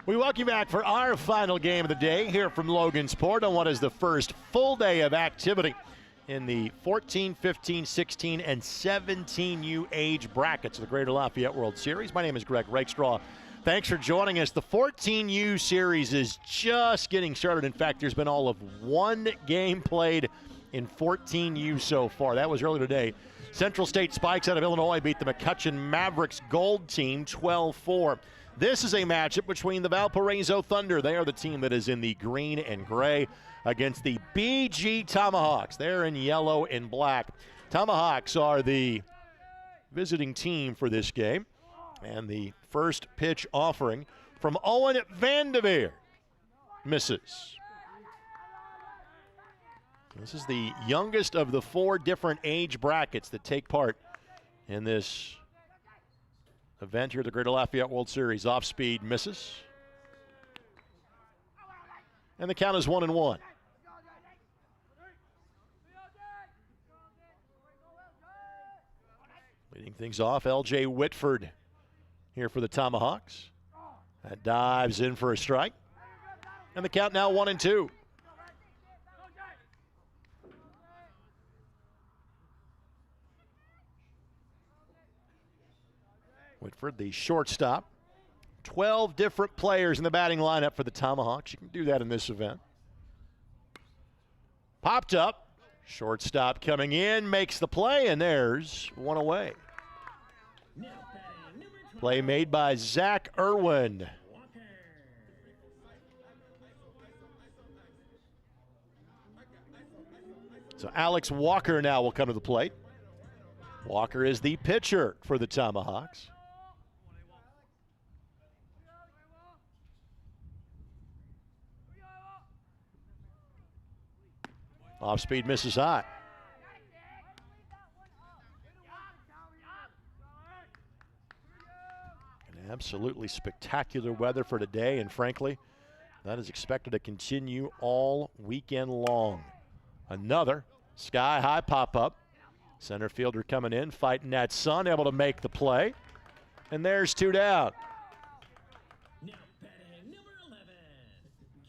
We welcome you back for our final game of the day here from Logansport on what is the first full day of activity in the 14, 15, 16, and 17U age brackets of the Greater Lafayette World Series. My name is Greg Rakestraw. Thanks for joining us. The 14U series is just getting started. In fact, there's been all of one game played in 14U so far. That was earlier today. Central State Spikes out of Illinois beat the McCutcheon Mavericks Gold team 12-4. This is a matchup between the Valparaiso Thunder. They are the team that is in the green and gray against the BG Tomahawks. They're in yellow and black. Tomahawks are the visiting team for this game. And the first pitch offering from Owen Vanderveer misses. This is the youngest of the four different age brackets that take part in this event here at the Greater Lafayette World Series. Off speed misses. And the count is 1-1. Leading things off, L.J. Whitford here for the Tomahawks. That dives in for a strike. And the count now 1-2. Whitford, the shortstop. 12 different players in the batting lineup for the Tomahawks. You can do that in this event. Popped up. Shortstop coming in, makes the play, and there's one away. Play made by Zach Irwin. So Alex Walker now will come to the plate. Walker is the pitcher for the Tomahawks. Off speed misses high. An absolutely spectacular weather for today, and frankly, that is expected to continue all weekend long. Another sky-high pop-up. Center fielder coming in, fighting that sun, able to make the play. And there's two down. Now batting number 11,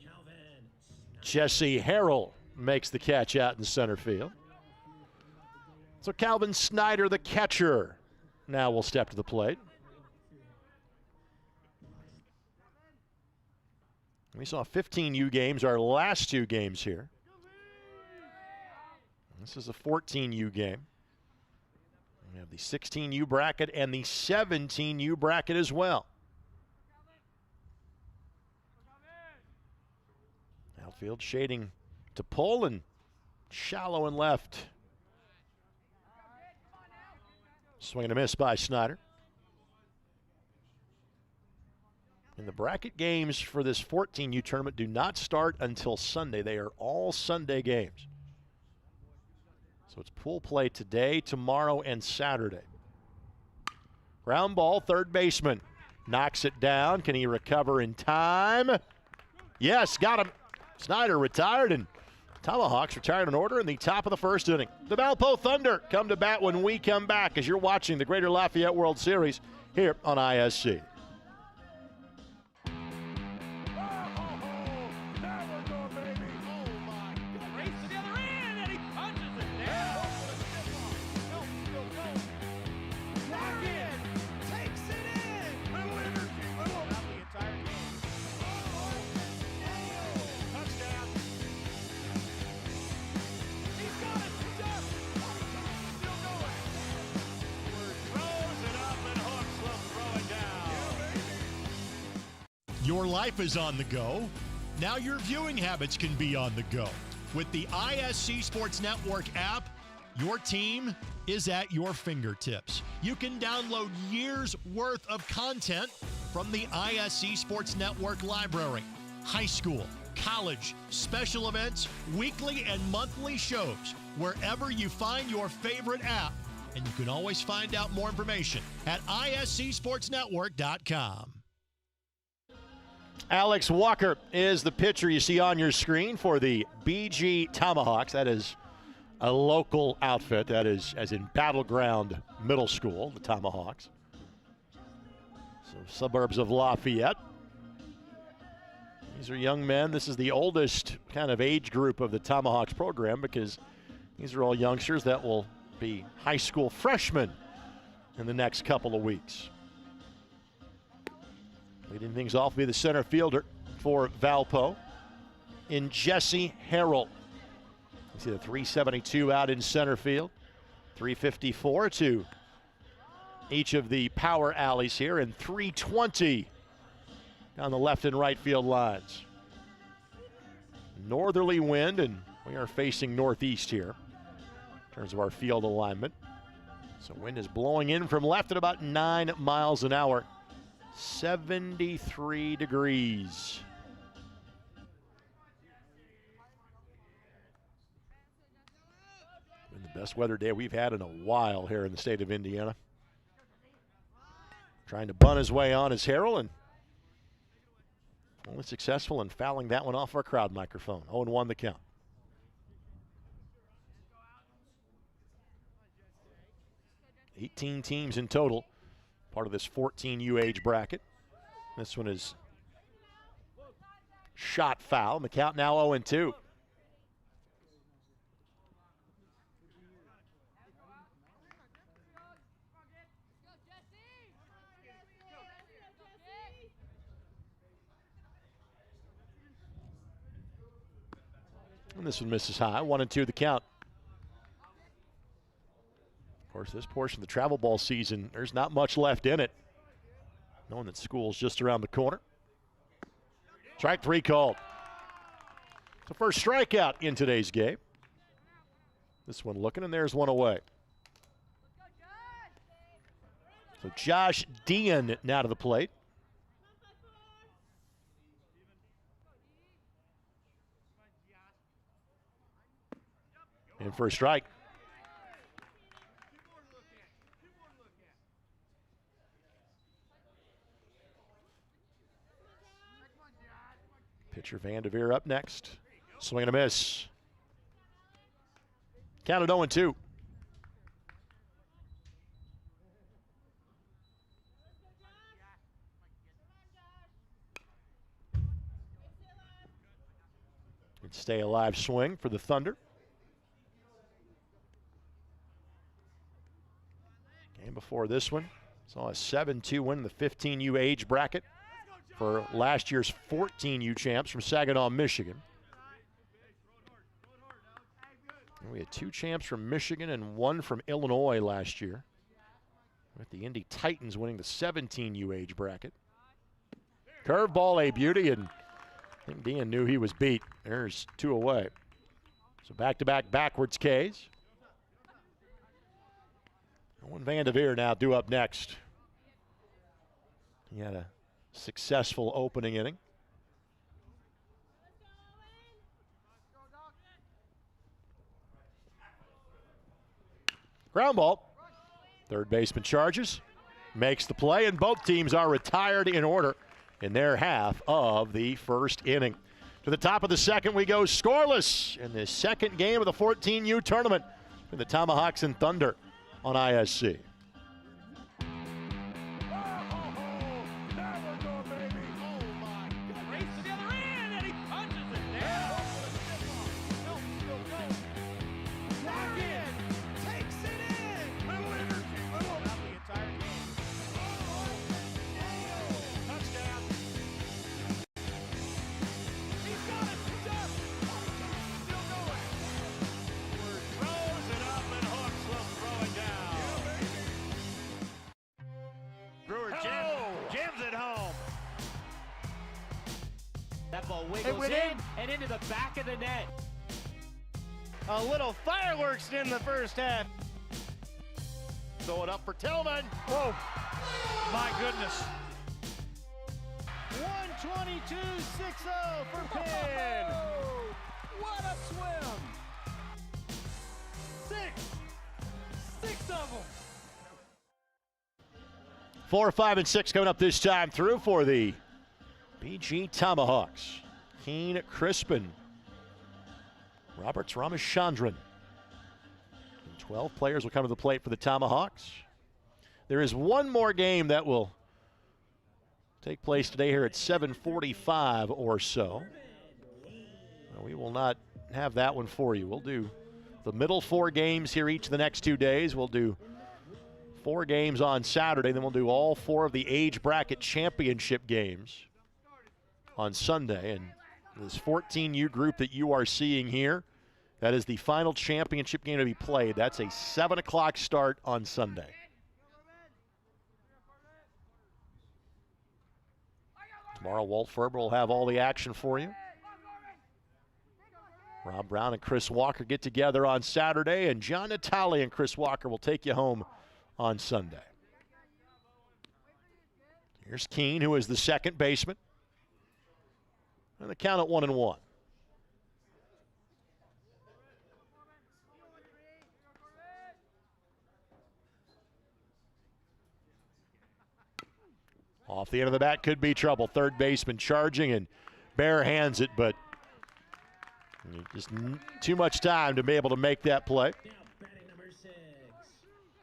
Calvin. Jesse Harrell makes the catch out in center field. So Calvin Snyder, the catcher, now will step to the plate. We saw 15U games, our last two games here. This is a 14U game. We have the 16U bracket and the 17U bracket as well. Outfield shading to pull and shallow and left. Swing and a miss by Snyder. And the bracket games for this 14U tournament do not start until Sunday. They are all Sunday games. So it's pool play today, tomorrow, and Saturday. Ground ball, third baseman. Knocks it down. Can he recover in time? Yes, got him. Snyder retired, and Tomahawks retired in order in the top of the first inning. The Valpo Thunder come to bat when we come back as you're watching the Greater Lafayette World Series here on ISC. Your life is on the go. Now your viewing habits can be on the go. With the ISC Sports Network app, your team is at your fingertips. You can download years' worth of content from the ISC Sports Network library. High school, college, special events, weekly and monthly shows, wherever you find your favorite app. And you can always find out more information at iscsportsnetwork.com. Alex Walker is the pitcher you see on your screen for the BG Tomahawks. That is a local outfit. That is as in Battleground Middle School, the Tomahawks. So suburbs of Lafayette. These are young men. This is the oldest kind of age group of the Tomahawks program because these are all youngsters that will be high school freshmen in the next couple of weeks. Leading things off will be the center fielder for Valpo in Jesse Harrell. You see the 372 out in center field, 354 to each of the power alleys here, and 320 down the left and right field lines. Northerly wind, and we are facing northeast here in terms of our field alignment. So wind is blowing in from left at about 9 miles an hour. 73 degrees. Been the best weather day we've had in a while here in the state of Indiana. Trying to bunt his way on is Harrell, and only successful in fouling that one off our crowd microphone. 0-1 the count. $18 teams in total, part of this 14U age bracket. This one is shot foul, and the count now 0-2. And this one misses high. 1-2 the count. Of course, this portion of the travel ball season, there's not much left in it, knowing that school's just around the corner. Strike 3 called. The first strikeout in today's game. This one looking, and there's one away. So Josh Dean now to the plate. In for a strike. Pitcher Vanderveer up next. Swing and a miss. Counted 0-2. Good stay alive swing for the Thunder. Game before this one saw a 7-2 win in the 15U age bracket for last year's 14U champs from Saginaw, Michigan. And we had 2 champs from Michigan and 1 from Illinois last year, with the Indy Titans winning the 17U age bracket. Curveball, a beauty, and I think Dean knew he was beat. There's 2 away. So back-to-back backwards Ks. Owen Vanderveer now due up next. He had a successful opening inning. Ground ball. Third baseman charges, makes the play, and both teams are retired in order in their half of the first inning. To the top of the second we go, scoreless in the second game of the 14U tournament for the Tomahawks and Thunder on ISC. That ball wiggles in and into the back of the net. A little fireworks in the first half. Throw it up for Tillman. Whoa, my goodness. 122.60 for Penn. What a swim! Six of them. 4, 5, and 6 coming up this time through for the BG Tomahawks. Keen Crispin, Roberts Ramachandran. 12 players will come to the plate for the Tomahawks. There is one more game that will take place today here at 7:45 or so. We will not have that one for you. We'll do the middle 4 games here each of the next 2 days. We'll do 4 games on Saturday, then we'll do all 4 of the age bracket championship games on Sunday. And this 14U group that you are seeing here, that is the final championship game to be played. That's a 7 o'clock start on Sunday. Tomorrow, Walt Ferber will have all the action for you. Rob Brown and Chris Walker get together on Saturday, and John Natale and Chris Walker will take you home on Sunday. Here's Keene, who is the second baseman. And the count at 1-1. Off the end of the bat could be trouble. Third baseman charging and bare hands it, but just too much time to be able to make that play.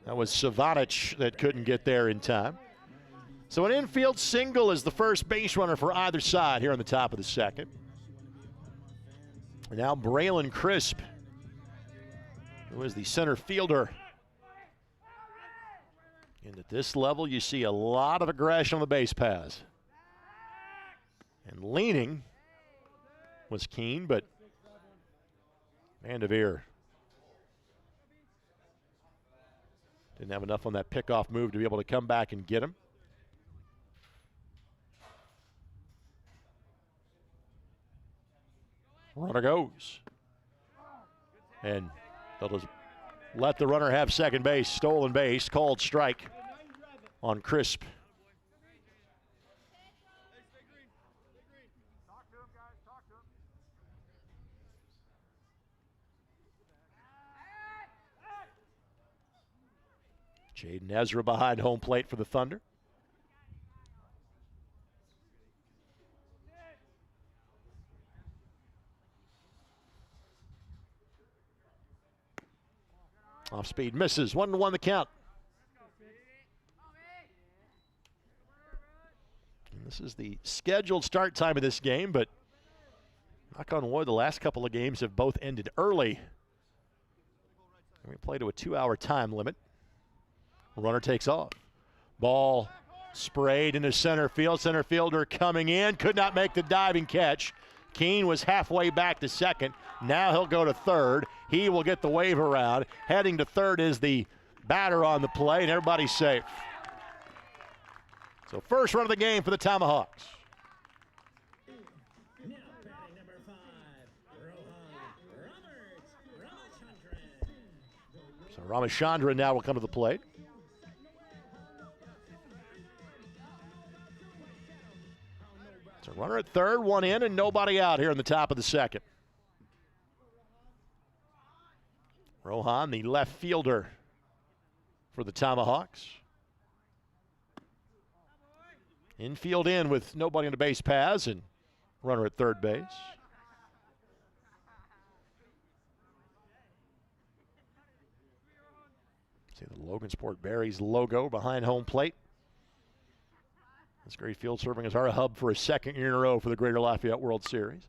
That was Savanich that couldn't get there in time. So an infield single is the first base runner for either side here on the top of the second. And now Braylon Crisp, who is the center fielder. And at this level, you see a lot of aggression on the base paths. And leaning was Keene, but Vanderveer didn't have enough on that pickoff move to be able to come back and get him. Runner goes. And they'll just let the runner have second base. Stolen base, called strike on Crisp. Jaden Ezra behind home plate for the Thunder. Off speed, misses. 1-1 the count. And this is the scheduled start time of this game, but knock on wood, the last couple of games have both ended early. And we play to a 2-hour time limit. Runner takes off. Ball sprayed into center field. Center fielder coming in. Could not make the diving catch. Keene was halfway back to second. Now he'll go to third. He will get the wave around. Heading to third is the batter on the play, and everybody's safe. So first run of the game for the Tomahawks. Now batting number 5, Ramachandran. So Ramachandran now will come to the plate. So runner at third, one in, and nobody out here in the top of the second. Rohan, the left fielder for the Tomahawks. Infield in with nobody on the base paths and runner at third base. See the Logansport Berries logo behind home plate. This great field serving as our hub for a second year in a row for the Greater Lafayette World Series.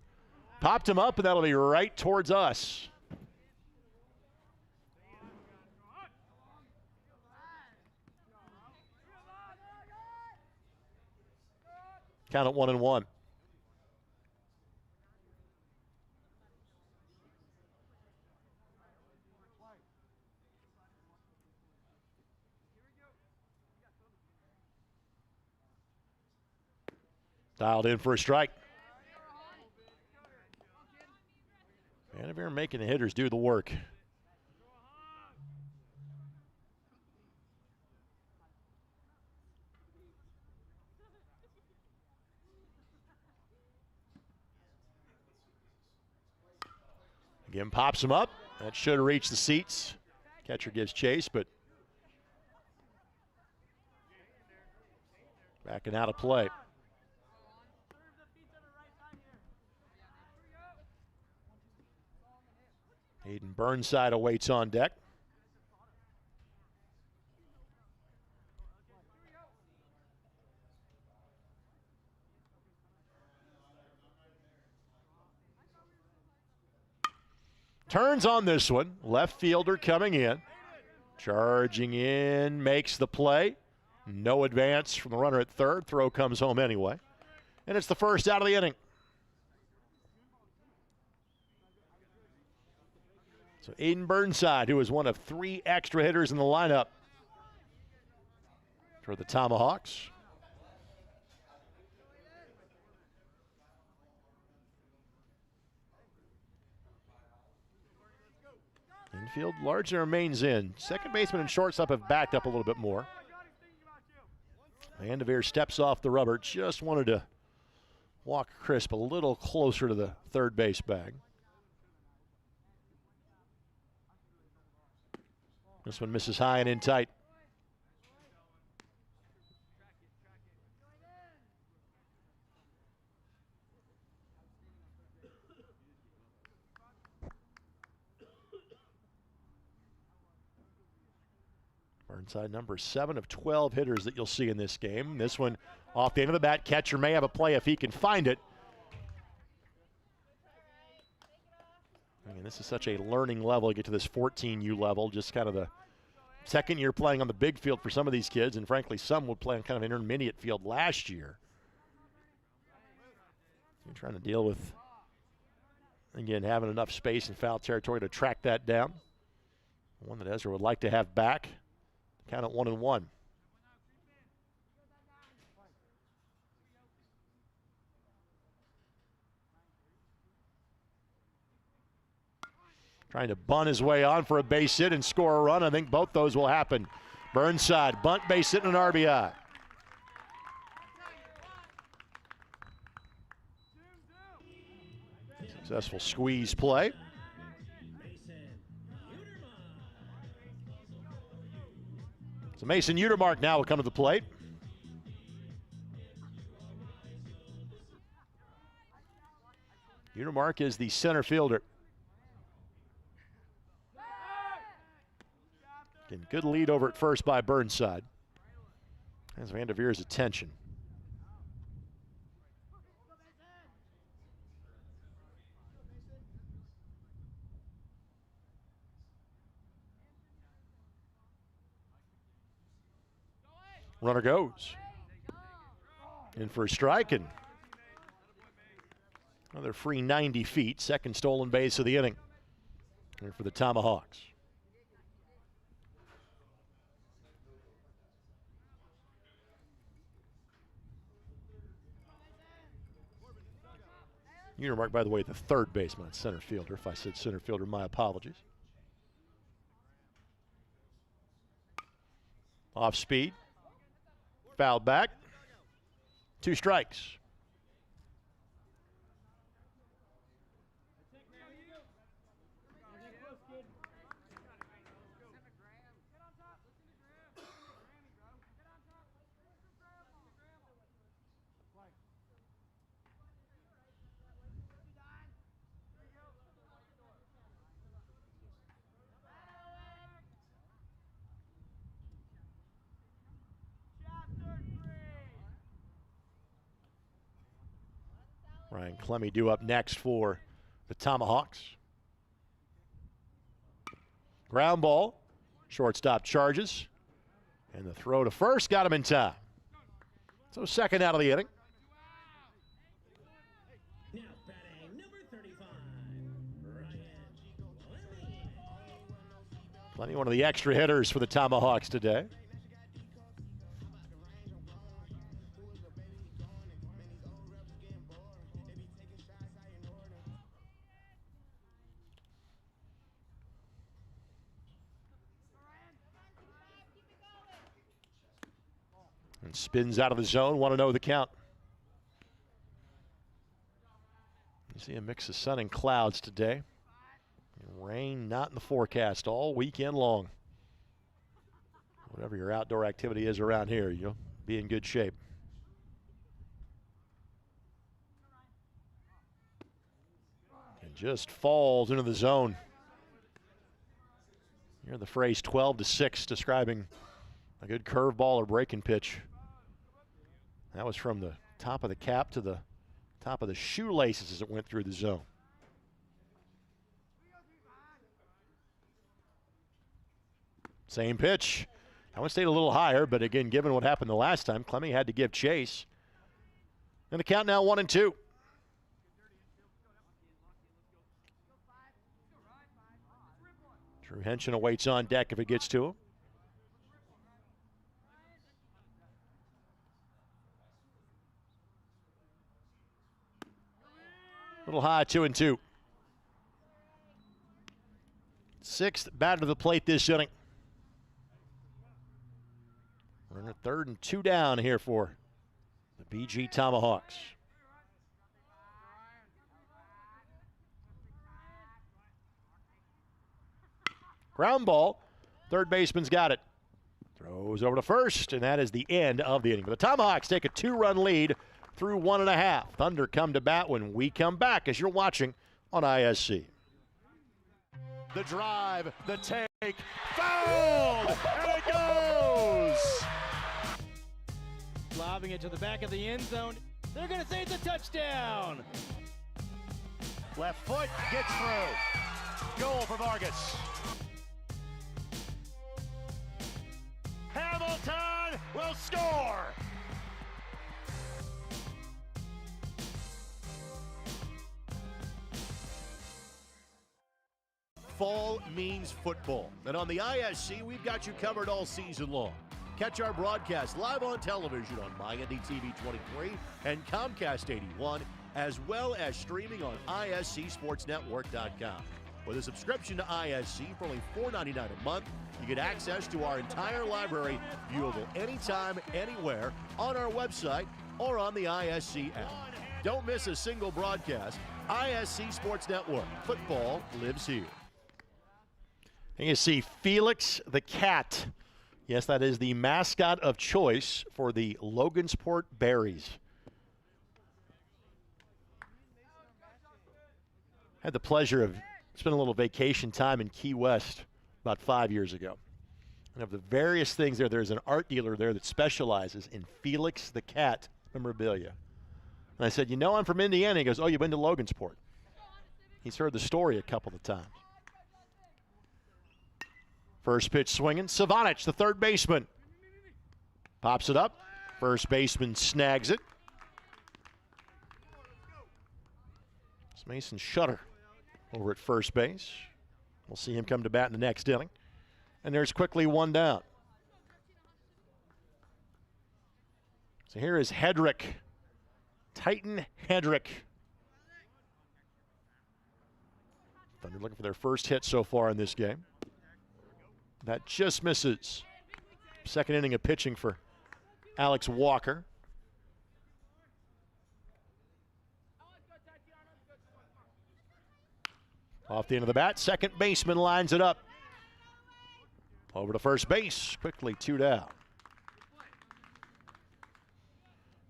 Popped him up, and that'll be right towards us. Count at 1-1. Dialed in for a strike. Vanderveer making the hitters do the work. Again, pops him up. That should have reached the seats. Catcher gives chase, but backing out of play. Hayden Burnside awaits on deck. Turns on this one. Left fielder coming in. Charging in, makes the play. No advance from the runner at third. Throw comes home anyway. And it's the first out of the inning. So Aiden Burnside, who is one of 3 extra hitters in the lineup for the Tomahawks. Infield largely remains in. Second baseman and shortstop have backed up a little bit more. Vanderveer steps off the rubber. Just wanted to walk Crisp a little closer to the third base bag. This one misses high and in tight. Burnside, number 7 of 12 hitters that you'll see in this game. This one off the end of the bat. Catcher may have a play if he can find it. I mean, this is such a learning level. You get to this 14U level, just kind of the second year playing on the big field for some of these kids, and frankly, some would play on kind of an intermediate field last year. You're trying to deal with, again, having enough space in foul territory to track that down. One that Ezra would like to have back. Count at 1-1. Trying to bunt his way on for a base hit and score a run. I think both those will happen. Burnside, bunt, base hit, and an RBI. Successful squeeze play. So Mason Utermark now will come to the plate. Utermark is the center fielder. Again, good lead over at first by Burnside. Has Vanderveer's attention. Runner goes. In for a strike and another free 90 feet. Second stolen base of the inning. And for the Tomahawks. Utermark, by the way, the third baseman, center fielder. If I said center fielder, my apologies. Off speed. Fouled back. 2 strikes. Ryan Clemmy due up next for the Tomahawks. Ground ball. Shortstop charges. And the throw to first got him in time. So second out of the inning. Now batting number 35, Ryan Clemmy. Clemmy, one of the extra hitters for the Tomahawks today. And spins out of the zone. Want to know the count. You see a mix of sun and clouds today. Rain not in the forecast all weekend long. Whatever your outdoor activity is around here, you'll be in good shape. And just falls into the zone. You hear the phrase 12-6 describing a good curveball or breaking pitch. That was from the top of the cap to the top of the shoelaces as it went through the zone. Same pitch. That one stayed a little higher, but again, given what happened the last time, Clemmie had to give chase. And the count now 1-2. Drew Henson awaits on deck if it gets to him. Little high, 2-2. Sixth batter to the plate this inning. We're in a 3rd and 2 down here for the BG Tomahawks. Ground ball. Third baseman's got it. Throws over to first, and that is the end of the inning. But the Tomahawks take a 2-run lead through 1.5. Thunder come to bat when we come back, as you're watching on ISC. The drive, the take, fouled, and it goes! Lobbing it to the back of the end zone. They're going to say it's a touchdown. Left foot gets through. Goal for Vargas. Hamilton will score! Fall means football, and on the ISC, we've got you covered all season long. Catch our broadcast live on television on MyNDTV 23 and Comcast 81, as well as streaming on ISCSportsNetwork.com. With a subscription to ISC for only $4.99 a month, you get access to our entire library, viewable anytime, anywhere, on our website or on the ISC app. Don't miss a single broadcast. ISC Sports Network. Football lives here. And you see Felix the Cat. Yes, that is the mascot of choice for the Logansport Berries. Had the pleasure of spending a little vacation time in Key West about 5 years ago. And of the various things there, there's an art dealer there that specializes in Felix the Cat memorabilia. And I said, you know I'm from Indiana. He goes, oh, you've been to Logansport. He's heard the story a couple of times. First pitch swinging. Savanich, the third baseman. Pops it up. First baseman snags it. It's Mason Shutter over at first base. We'll see him come to bat in the next inning. And there's quickly one down. So here is Hedrick. Titan Hedrick. Thunder looking for their first hit so far in this game. That just misses. Second inning of pitching for Alex Walker. Off the end of the bat, second baseman lines it up. Over to first base, quickly 2 down.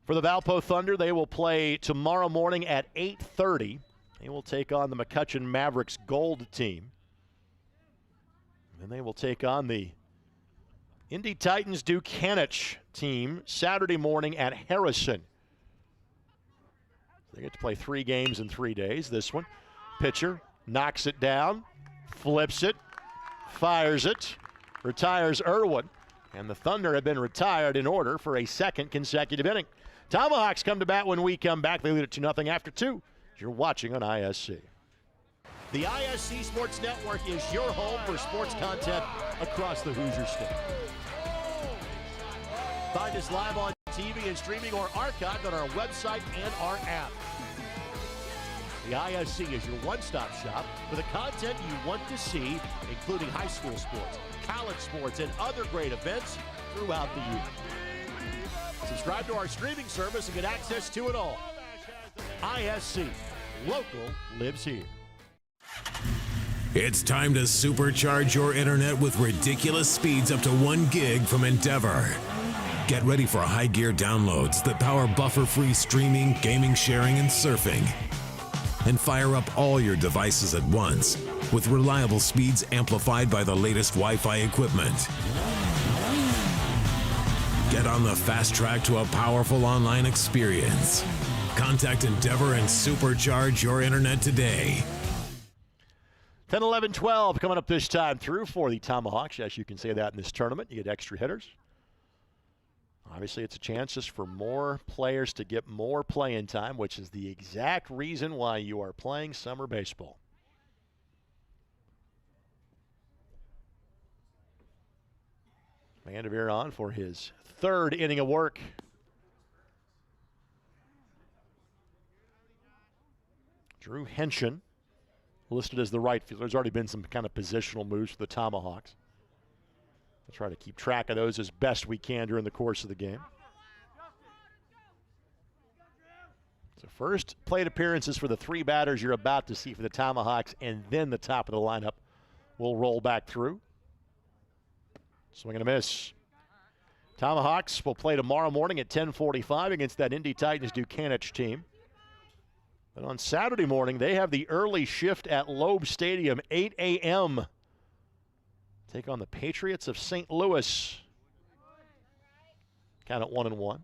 For the Valpo Thunder, they will play tomorrow morning at 8:30. They will take on the McCutcheon Mavericks Gold team. And they will take on the Indy Titans Dukanich team Saturday morning at Harrison. They get to play 3 games in 3 days. This one, pitcher knocks it down, flips it, fires it, retires Irwin. And the Thunder have been retired in order for a second consecutive inning. Tomahawks come to bat when we come back. They lead it 2-0 after 2. You're watching on ISC. The ISC Sports Network is your home for sports content across the Hoosier State. Find us live on TV and streaming or archived on our website and our app. The ISC is your one-stop shop for the content you want to see, including high school sports, college sports, and other great events throughout the year. Subscribe to our streaming service and get access to it all. ISC, local lives here. It's time to supercharge your internet with ridiculous speeds up to 1 gig from Endeavor. Get ready for high gear downloads that power buffer-free streaming, gaming, sharing, and surfing. And fire up all your devices at once with reliable speeds amplified by the latest Wi-Fi equipment. Get on the fast track to a powerful online experience. Contact Endeavor and supercharge your internet today. 10, 11, 12 coming up this time through for the Tomahawks. Yes, you can say that in this tournament. You get extra hitters. Obviously, it's a chance just for more players to get more playing time, which is the exact reason why you are playing summer baseball. Vanderveer on for his third inning of work. Drew Henshin listed as the right fielder. There's already been some kind of positional moves for the Tomahawks. We'll try to keep track of those as best we can during the course of the game. So first plate appearances for the three batters you're about to see for the Tomahawks, and then the top of the lineup will roll back through. Swing and a miss. Tomahawks will play tomorrow morning at 10:45 against that Indy Titans Dukanich team. And on Saturday morning, they have the early shift at Loeb Stadium, 8 a.m. Take on the Patriots of St. Louis. Count at 1-1.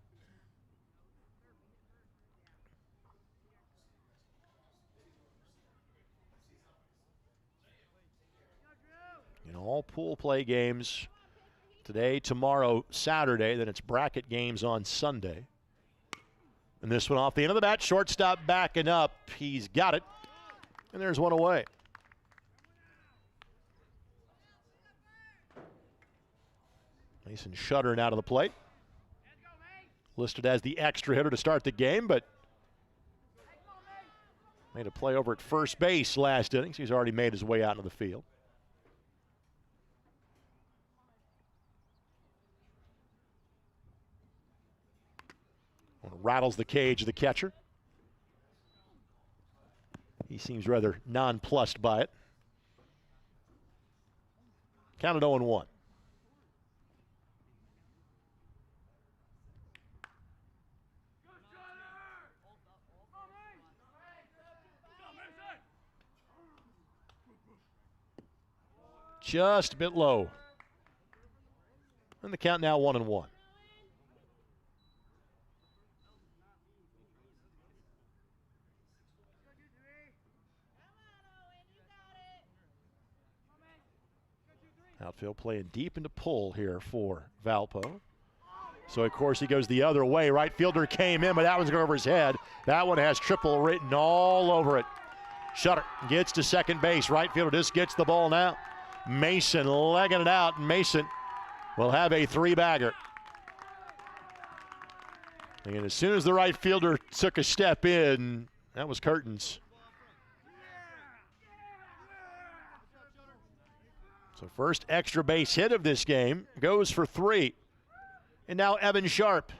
In all pool play games today, tomorrow, Saturday. Then it's bracket games on Sunday. And this one off the end of the bat, shortstop backing up. He's got it. And there's one away. Mason shuddering out of the plate. Listed as the extra hitter to start the game, but made a play over at first base last inning. So he's already made his way out into the field. Rattles the cage of the catcher. He seems rather nonplussed by it. Counted 0-1. Just a bit low. And the count now 1-1. Outfield playing deep into pull here for Valpo. So, of course, he goes the other way. Right fielder came in, but that one's going over his head. That one has triple written all over it. Shutter gets to second base. Right fielder just gets the ball now. Mason legging it out. Mason will have a three-bagger. And as soon as the right fielder took a step in, that was curtains. So first extra base hit of this game goes for 3. And now Evan Sharp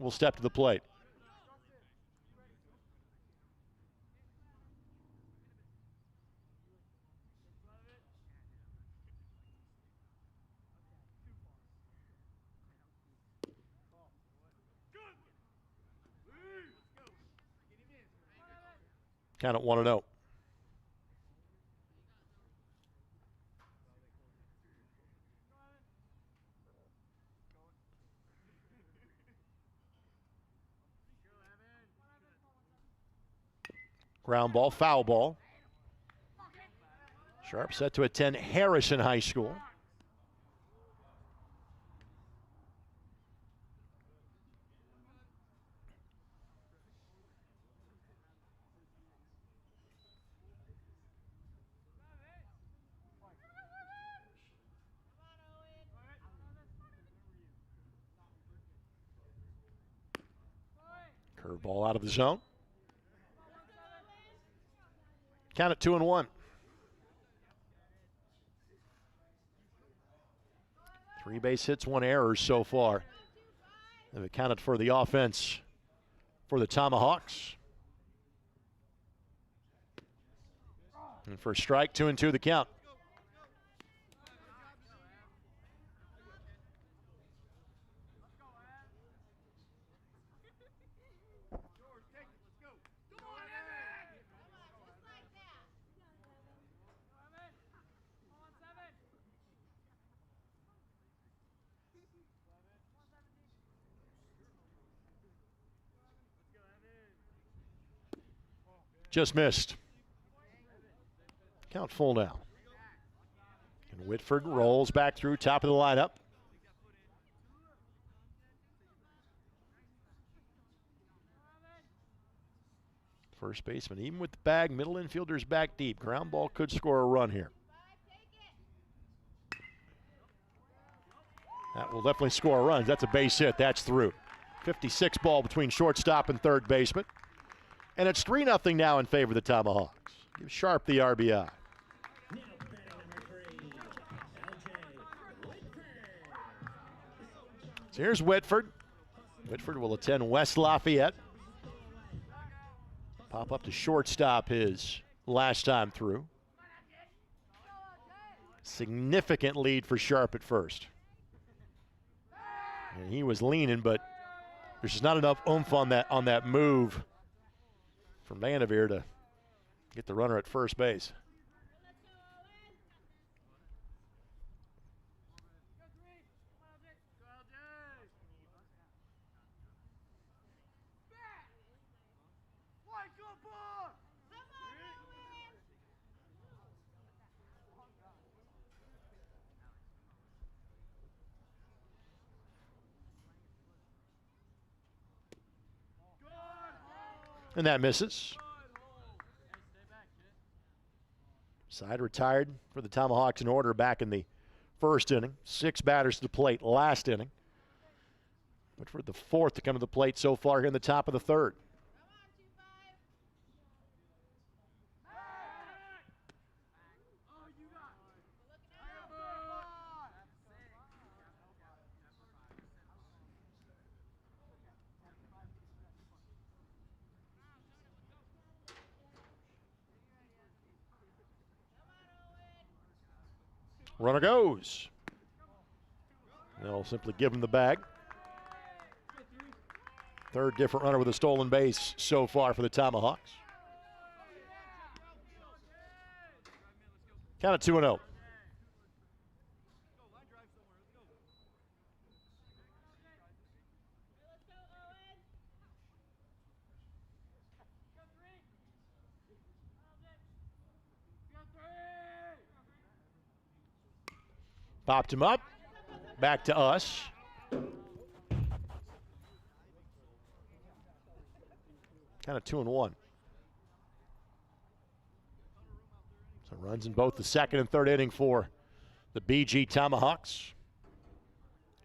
will step to the plate. Count at 1-0. Ground ball, foul ball. Sharp set to attend Harrison High School. Curveball out of the zone. Count it 2-1. 3 base hits, 1 error so far. They've accounted for the offense for the Tomahawks. And for a strike, 2-2 the count. Just missed. Count full now. And Whitford rolls back through top of the lineup. First baseman, even with the bag, middle infielders back deep. Ground ball could score a run here. That will definitely score runs. That's a base hit. That's through. 56 ball between shortstop and third baseman. And it's 3-0 now in favor of the Tomahawks. Give Sharp the RBI. Now batting number 3, LJ Whitford. So here's Whitford. Whitford will attend West Lafayette. Pop up to shortstop his last time through. Significant lead for Sharp at first. And he was leaning, but there's just not enough oomph on that move from Vanderveer to get the runner at first base. And that misses. Side retired for the Tomahawks in order back in the first inning. 6 batters to the plate last inning. But for the fourth to come to the plate so far here in the top of the third. Runner goes. They'll simply give him the bag. Third different runner with a stolen base so far for the Tomahawks. Count of 2-0. Popped him up. Back to us. Kind of 2-1. So runs in both the second and third inning for the BG Tomahawks.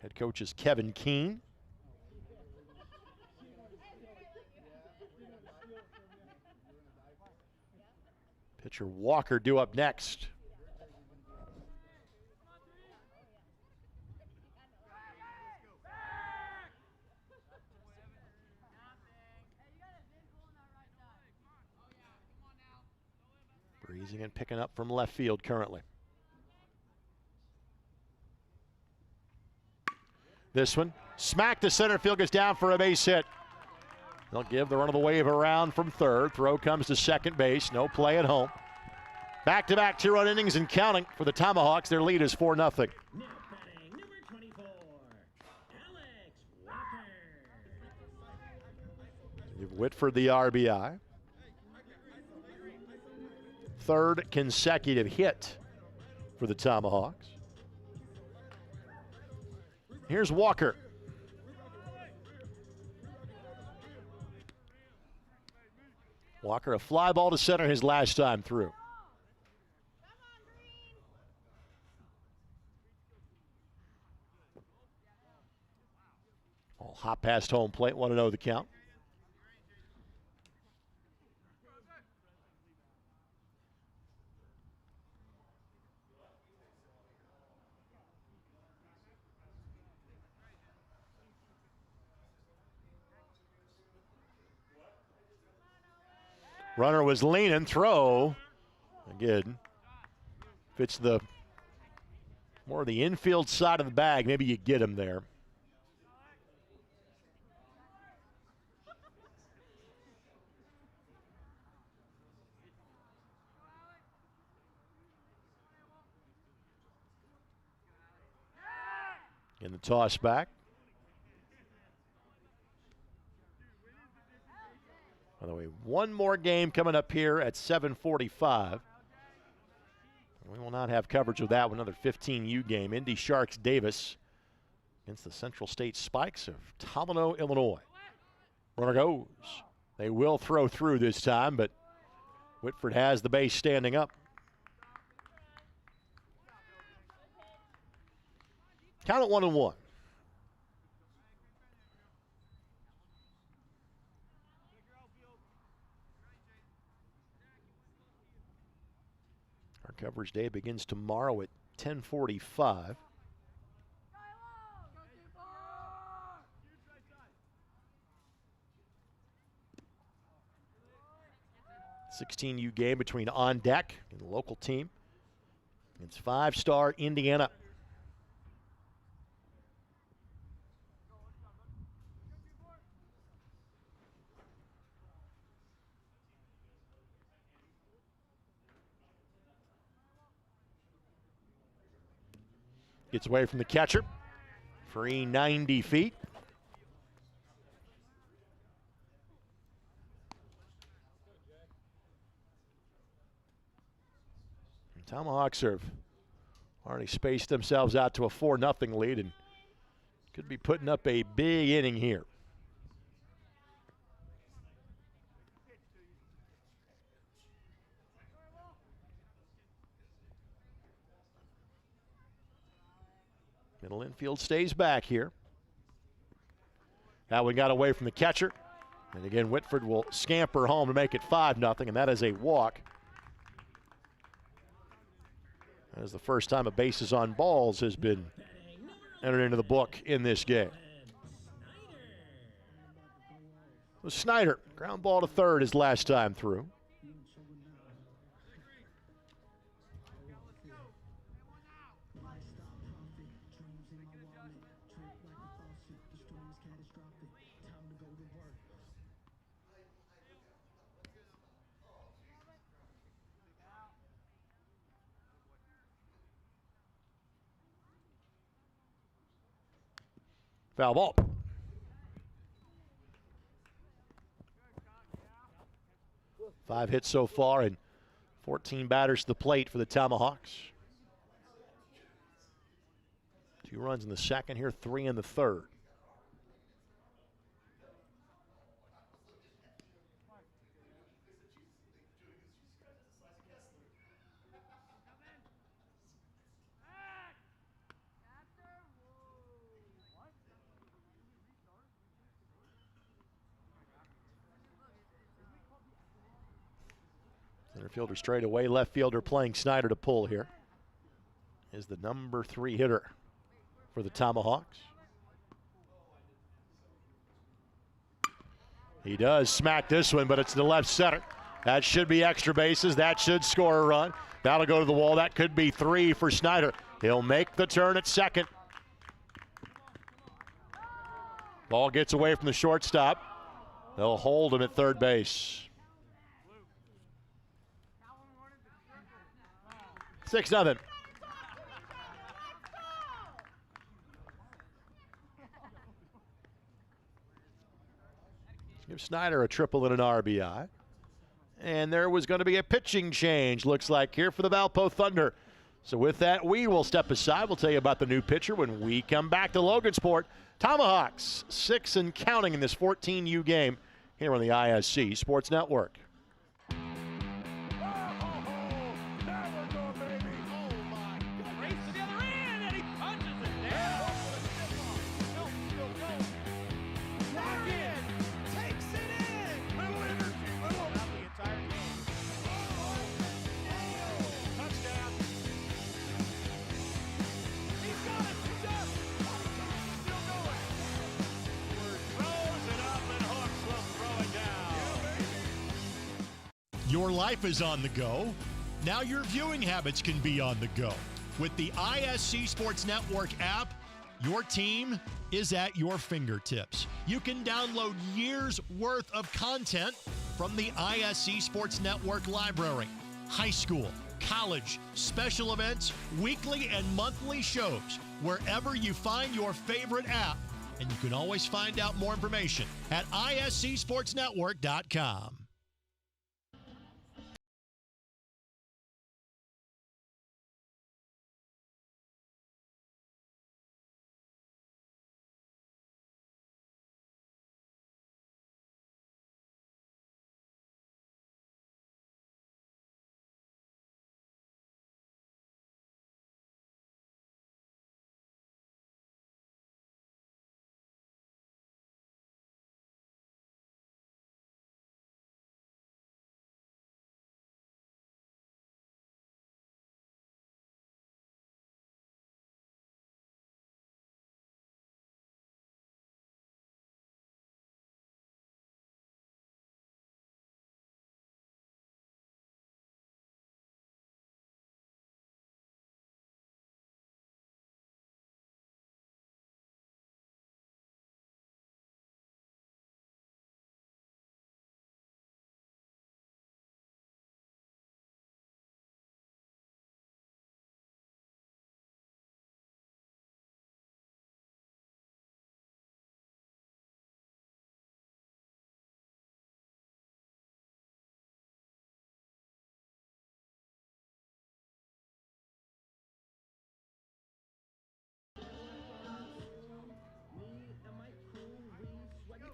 Head coach is Kevin Keene. Pitcher Walker due up next. Breezing and picking up from left field currently. This one, smack to center field, gets down for a base hit. They'll give the run of the wave around from third. Throw comes to second base, no play at home. Back-to-back 2-run innings and counting for the Tomahawks. Their lead is 4-0. Now batting number 24, Alex Walker. Give Whitford the RBI. Third consecutive hit for the Tomahawks. Here's Walker. Walker, a fly ball to center his last time through. All hop past home plate, 1-0 the count. Runner was leaning, throw. Again, if it's the more the infield side of the bag, maybe you get him there. In the toss back. By the way, one more game coming up here at 7:45. We will not have coverage of that one. Another 15U game. Indy Sharks Davis against the Central State Spikes of Tolano, Illinois. Runner goes. They will throw through this time, but Whitford has the base standing up. Count it 1-1. Our coverage day begins tomorrow at 10:45. $16U game between On Deck and the local team. It's 5-star Indiana. Gets away from the catcher. Free 90 feet. And Tomahawks have already spaced themselves out to a 4-0 lead and could be putting up a big inning here. Middle infield stays back here. That one got away from the catcher. And again, Whitford will scamper home to make it 5-0, and that is a walk. That is the first time a bases on balls has been entered into the book in this game. It was Snyder. Ground ball to third his last time through. Foul ball. Five hits so far and 14 batters to the plate for the Tomahawks. 2 runs in the second here, 3 in the third. Center fielder straight away, left fielder playing Snyder to pull here. Is the number 3 hitter for the Tomahawks. He does smack this one, but it's the left center. That should be extra bases. That should score a run. That'll go to the wall. That could be 3 for Snyder. He'll make the turn at second. Ball gets away from the shortstop. They'll hold him at third base. 6-0. Give Snyder a triple and an RBI. And there was going to be a pitching change, looks like, here for the Valpo Thunder. So with that, we will step aside. We'll tell you about the new pitcher when we come back to Logansport. Tomahawks 6 and counting in this 14U game here on the ISC Sports Network. Your life is on the go. Now your viewing habits can be on the go. With the ISC Sports Network app, your team is at your fingertips. You can download years' worth of content from the ISC Sports Network library. High school, college, special events, weekly and monthly shows, wherever you find your favorite app. And you can always find out more information at iscsportsnetwork.com.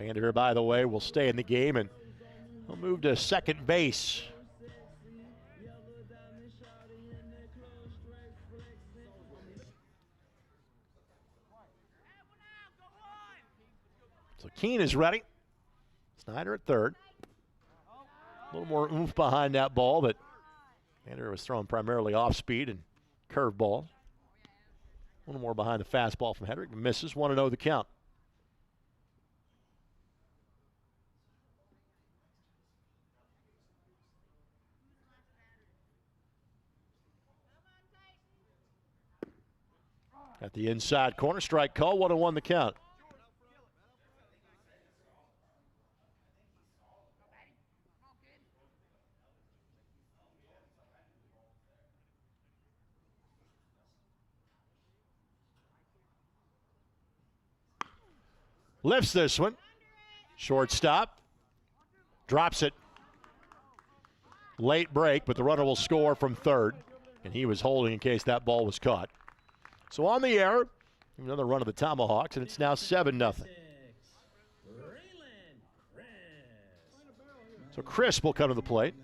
Vander, by the way, will stay in the game, and he'll move to second base. So Keene is ready. Snyder at third. A little more oomph behind that ball, but Vander was throwing primarily off speed and curve balls. A little more behind the fastball from Hedrick. Misses. 1-0 the count. At the inside corner, strike call, 1-1 the count. Lifts this one. Shortstop. Drops it. Late break, but the runner will score from third. And he was holding in case that ball was caught. So on the air, another run of the Tomahawks, and it's now 7-0. So Chris will come to the plate.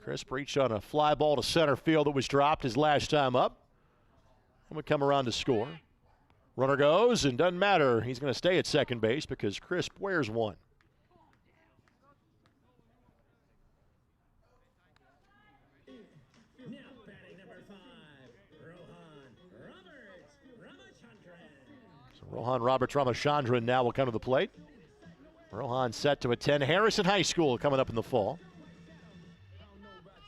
Chris reached on a fly ball to center field that was dropped his last time up. And would come around to score. Runner goes, and doesn't matter. He's going to stay at second base because Chris wears one. Now batting number 5, Rohan Ramachandran. So Rohan Roberts Ramachandran now will come to the plate. Rohan set to attend Harrison High School coming up in the fall.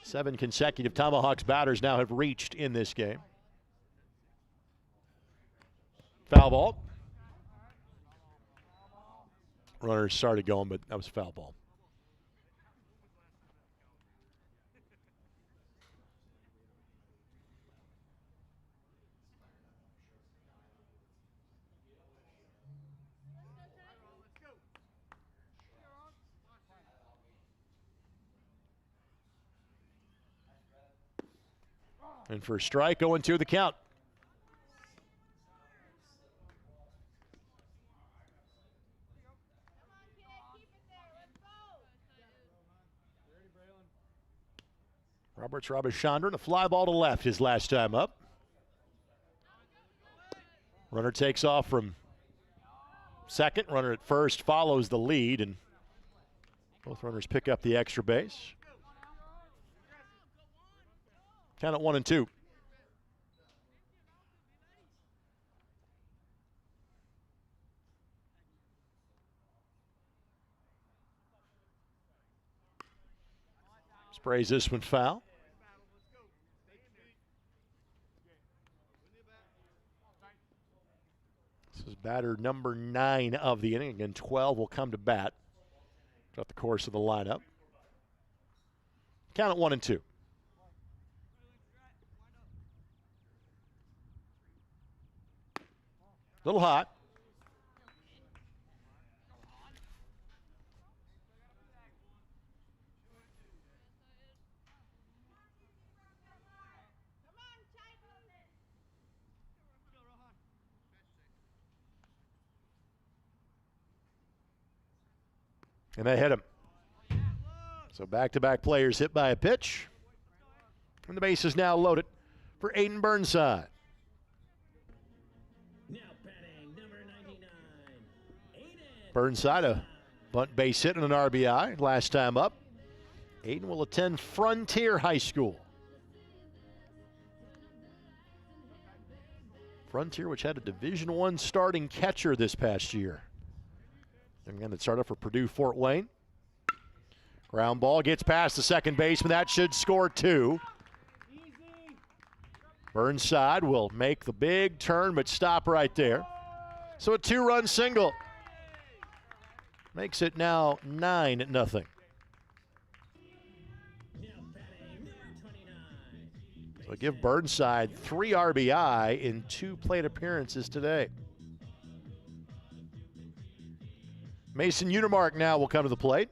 7 consecutive Tomahawks batters now have reached in this game. Foul ball. Runners started going, but that was a foul ball. And for a strike, 0-2 the count. Roberts Ramachandran, a fly ball to left his last time up. Runner takes off from second. Runner at first follows the lead, and both runners pick up the extra base. Count at 1-2. Sprays this one foul. This is batter number 9 of the inning. Again, 12 will come to bat throughout the course of the lineup. Count at 1-2. Little hot. And they hit him. So back-to-back players hit by a pitch. And the base is now loaded for Aiden Burnside. Now batting number 99, Aiden. Burnside, a bunt base hit and an RBI last time up. Aiden will attend Frontier High School. Frontier, which had a Division I starting catcher this past year. Again, that started for Purdue Fort Wayne. Ground ball gets past the second baseman. That should score 2. Burnside will make the big turn, but stop right there. So a 2-run single. Makes it now 9-0. Now batting number 29. So give Burnside 3 RBI in 2 plate appearances today. Mason Unimark now will come to the plate.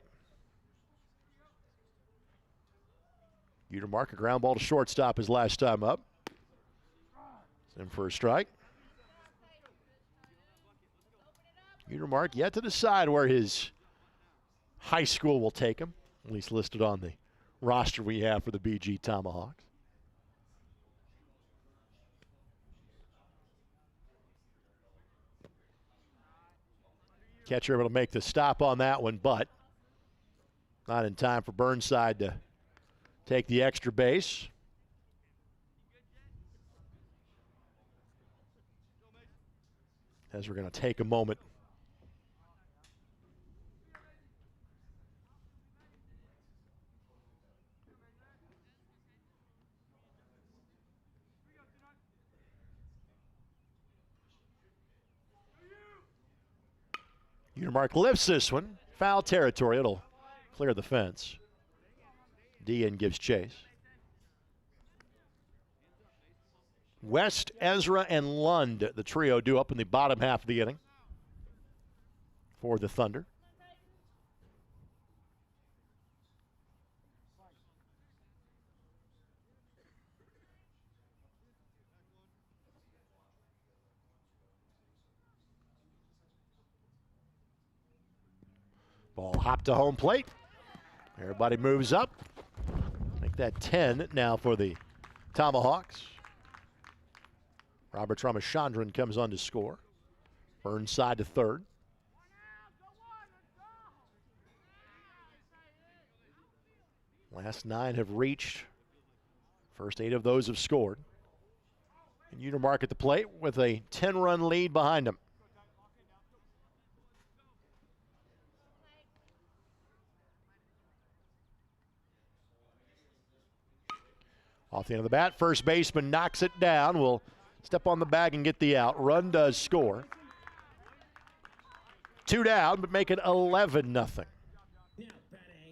Utermark, a ground ball to shortstop his last time up. It's in for a strike. Utermark yet to decide where his high school will take him, at least listed on the roster we have for the BG Tomahawks. Catcher able to make the stop on that one, but not in time for Burnside to take the extra base. As we're going to take a moment Utermark lifts this one. Foul territory. It'll clear the fence. Dean gives chase. West, Ezra, and Lund, the trio, due up in the bottom half of the inning for the Thunder. Ball hopped to home plate. Everybody moves up. Make that 10 now for the Tomahawks. Robert Ramachandran comes on to score. Burnside to third. Last 9 have reached. First 8 of those have scored. And Utermark at the plate with a 10-run lead behind him. Off the end of the bat, first baseman knocks it down. Will step on the bag and get the out. Run does score. 2 down, but make it 11-0. Now batting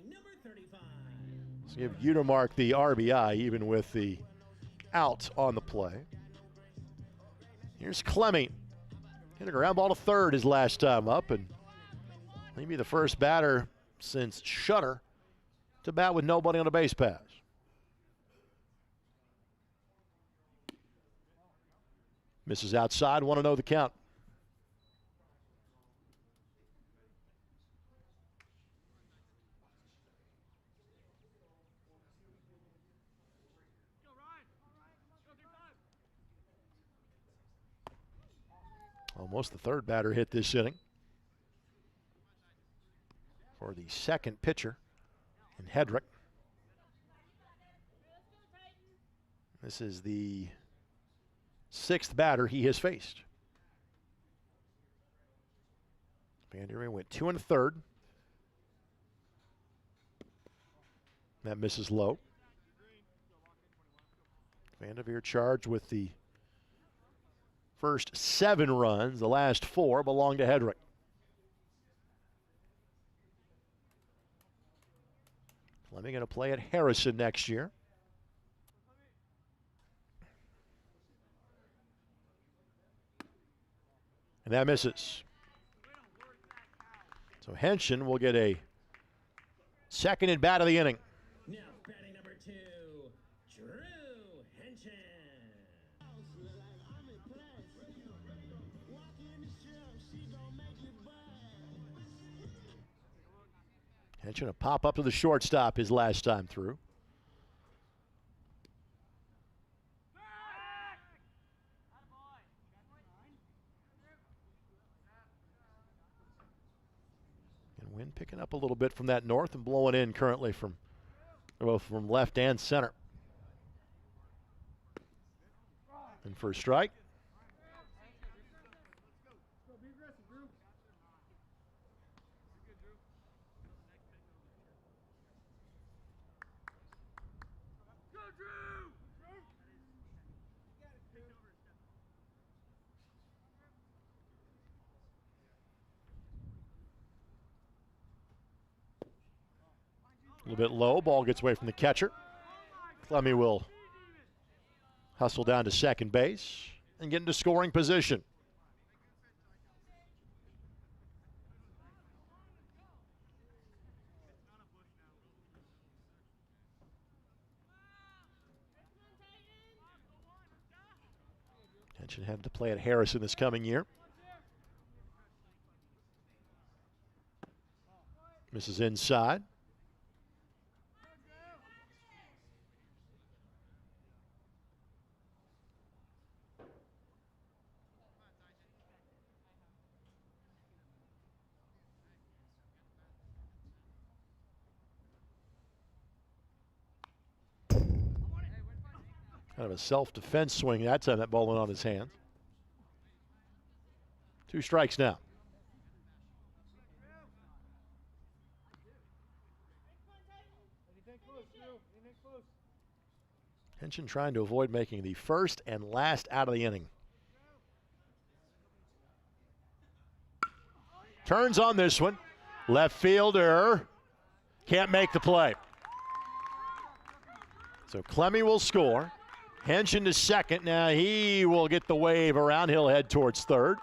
number 35. Let's give Utermark the RBI, even with the out on the play. Here's Clemmy. Hit a ground ball to third his last time up, and maybe the first batter since Shutter to bat with nobody on a base pass. Misses outside, 1-0 the count. Almost the third batter hit this inning for the second pitcher in Hedrick. This is the 6th batter he has faced. Vandermeer went 2 1/3. That misses low. Vanderveer charged with the first 7 runs. The last 4 belong to Hedrick. Fleming going to play at Harrison next year. And that misses. So Henshin will get a second at bat of the inning. Now batting number 2, Drew Henshin. Henshin a pop up to the shortstop his last time through. And wind picking up a little bit from that north and blowing in currently from both from left and center. And for a strike. A little bit low. Ball gets away from the catcher. Clemmy will hustle down to second base and get into scoring position. Henshin had to play at Harrison this coming year. Misses inside. Kind of a self-defense swing that time, that ball went on his hands. 2 strikes now. Henshin trying to avoid making the first and last out of the inning. Turns on this one. Left fielder can't make the play. So Clemmy will score. Henshin to second. Now he will get the wave around. He'll head towards third.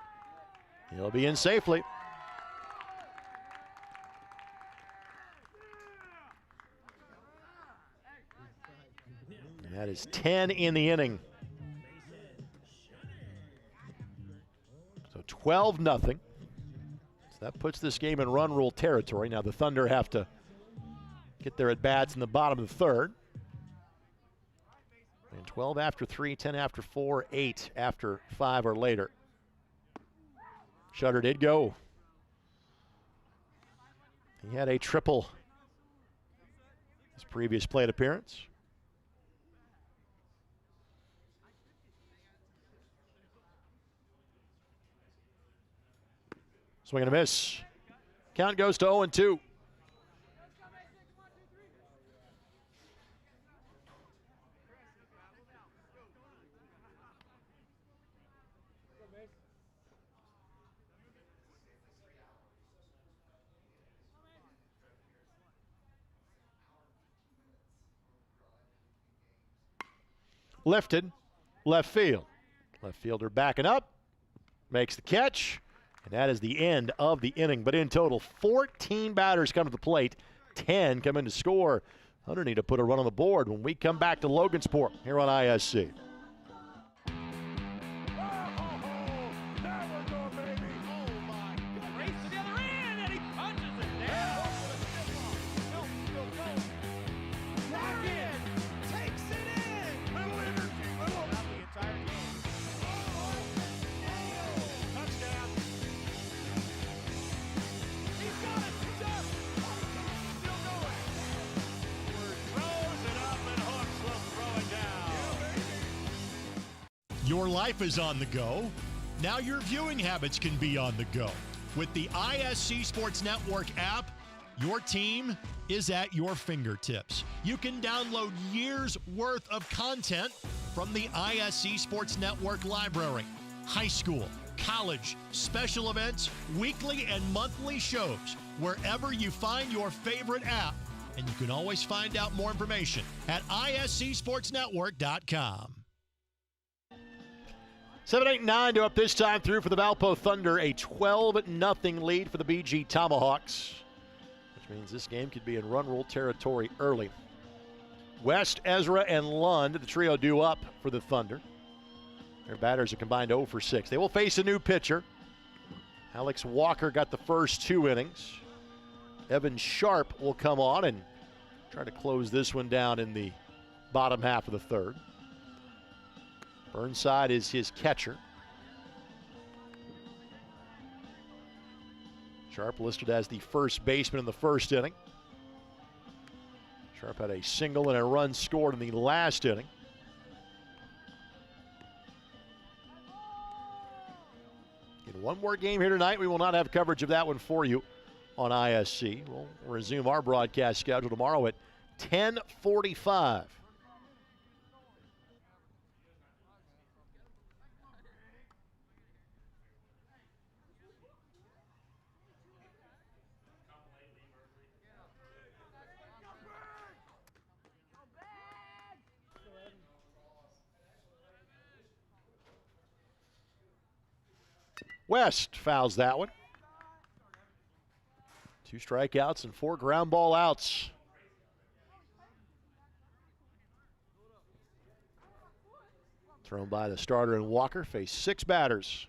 He'll be in safely. And that is 10 in the inning. So 12-0. So that puts this game in run rule territory. Now the Thunder have to get their at-bats in the bottom of the third. And 12 after 3, 10 after 4, 8 after 5 or later. Shutter did go. He had a triple his previous plate appearance. Swing and a miss. Count goes to 0-2. Lifted, left field. Left fielder backing up, makes the catch, and that is the end of the inning. But in total, 14 batters come to the plate, 10 come in to score. Thunder need to put a run on the board when we come back to Logansport here on ISC. Your life is on the go. Now your viewing habits can be on the go. With the ISC Sports Network app, your team is at your fingertips. You can download years' worth of content from the ISC Sports Network library. High school, college, special events, weekly and monthly shows, wherever you find your favorite app. And you can always find out more information at iscsportsnetwork.com. 7-8-9 to up this time through for the Valpo Thunder. A 12-0 lead for the BG Tomahawks, which means this game could be in run rule territory early. West, Ezra, and Lund, the trio due up for the Thunder. Their batters are combined 0 for 6. They will face a new pitcher. Alex Walker got the first 2 innings. Evan Sharp will come on and try to close this one down in the bottom half of the third. Burnside is his catcher. Sharp listed as the first baseman in the first inning. Sharp had a single and a run scored in the last inning. In one more game here tonight, we will not have coverage of that one for you on ISC. We'll resume our broadcast schedule tomorrow at 10:45. West fouls that one. 2 strikeouts and 4 ground ball outs. Thrown by the starter in Walker. Faced 6 batters.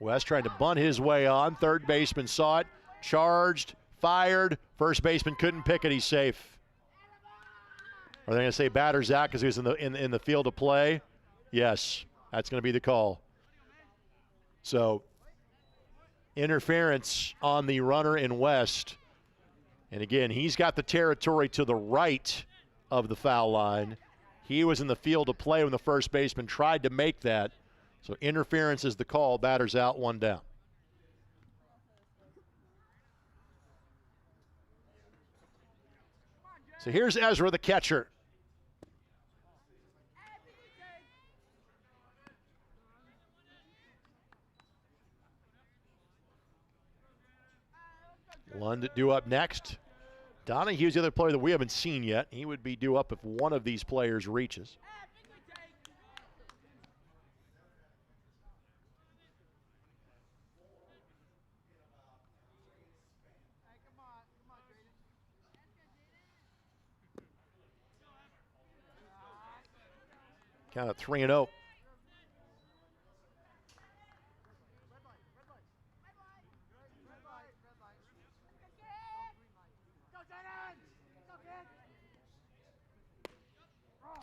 West trying to bunt his way on. Third baseman saw it. Charged. Fired. First baseman couldn't pick it. He's safe. Are they going to say batter's out because he was in the field of play? Yes, that's going to be the call. So interference on the runner in West. And again, he's got the territory to the right of the foul line. He was in the field of play when the first baseman tried to make that. So interference is the call. Batter's out, 1 down. So here's Ezra, the catcher. Lund due up next. Donahue's the other player that we haven't seen yet. He would be due up if one of these players reaches. Count of 3-0.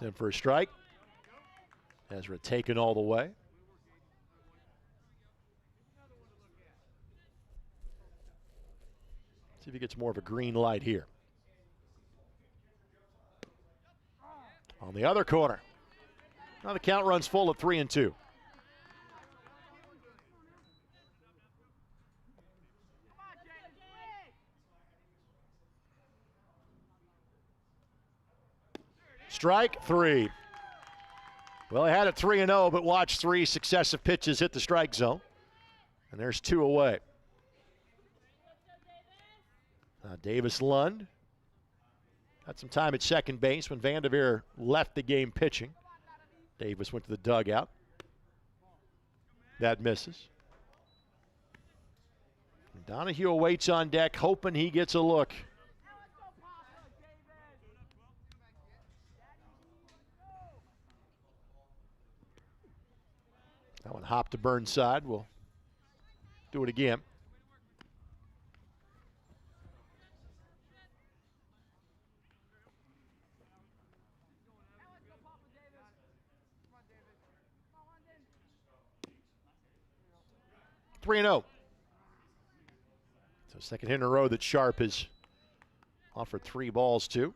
In for a strike. Ezra taken all the way. See if he gets more of a green light here. On the other corner. Now the count runs full at 3-2. Strike 3. Well, he had it 3-0, but watch 3 successive pitches hit the strike zone. And there's 2 away. Davis Lund had some time at second base when Vanderveer left the game pitching. Davis went to the dugout. That misses. And Donahue waits on deck, hoping he gets a look. That one hopped to Burnside. We'll do it again. Three and 0. So second hit in a row that Sharp has offered 3 balls to.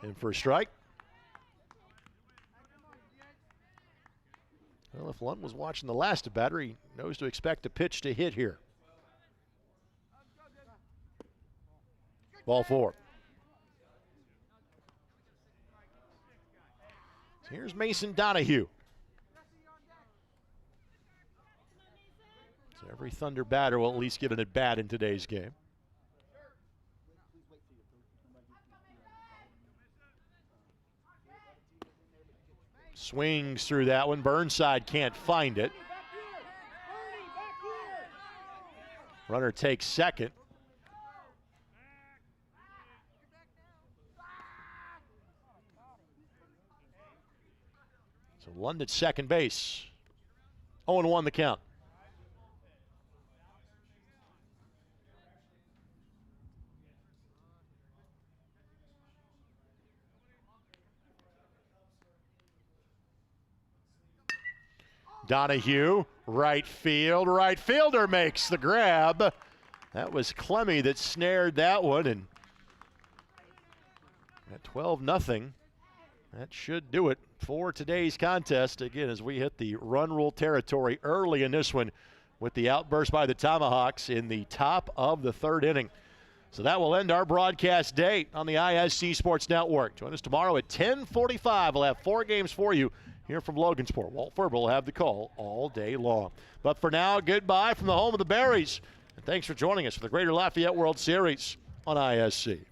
In for a strike. Well, if Lund was watching the last at batter, he knows to expect a pitch to hit here. Ball 4. So here's Mason Donahue. So every Thunder batter will at least get an at-bat in today's game. Swings through that one. Burnside can't find it. Runner takes second. So Lund at second base. 0-1 the count. Donahue, right field. Right fielder makes the grab. That was Clemmy that snared that one. And at 12-0, that should do it for today's contest. Again, as we hit the run rule territory early in this one with the outburst by the Tomahawks in the top of the 3rd inning. So that will end our broadcast day on the ISC Sports Network. Join us tomorrow at 10:45. We'll have 4 games for you here from Logansport. Walt Ferber will have the call all day long. But for now, goodbye from the home of the Berries. And thanks for joining us for the Greater Lafayette World Series on ISC.